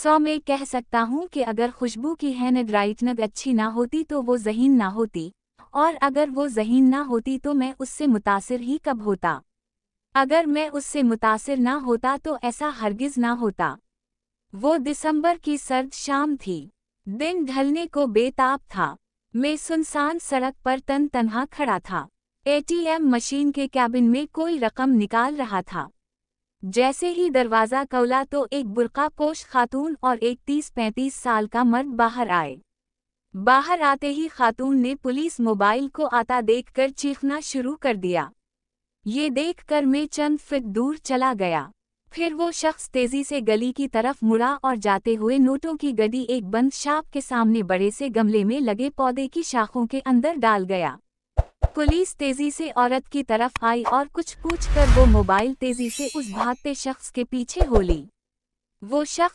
100 में कह सकता हूँ कि अगर खुशबू की हैंडराइटिंग अच्छी ना होती तो वो ज़हीन ना होती, और अगर वो ज़हीन ना होती तो मैं उससे मुतासिर ही कब होता। अगर मैं उससे मुतासिर ना होता तो ऐसा हरगिज़ ना होता। वो दिसंबर की सर्द शाम थी। दिन ढलने को बेताब था। मैं सुनसान सड़क पर तन्हा खड़ा था। एटीएम मशीन के कैबिन में कोई रकम निकाल रहा था। जैसे ही दरवाज़ा खोला तो एक बुर्का-पोश खातून और एक 30-35 साल का मर्द बाहर आए। बाहर आते ही खातून ने पुलिस मोबाइल को आता देखकर चीखना शुरू कर दिया। ये देखकर मैं चंद फीट दूर चला गया। फिर वो शख्स तेजी से गली की तरफ मुड़ा और जाते हुए नोटों की गड्डी एक बंद शॉप के सामने बड़े से गमले में लगे पौधे की शाखों के अंदर डाल गया। पुलिस तेजी से औरत की तरफ आई और कुछ पूछकर वो मोबाइल तेजी से उस भागते शख्स के पीछे हो ली। वो शख्स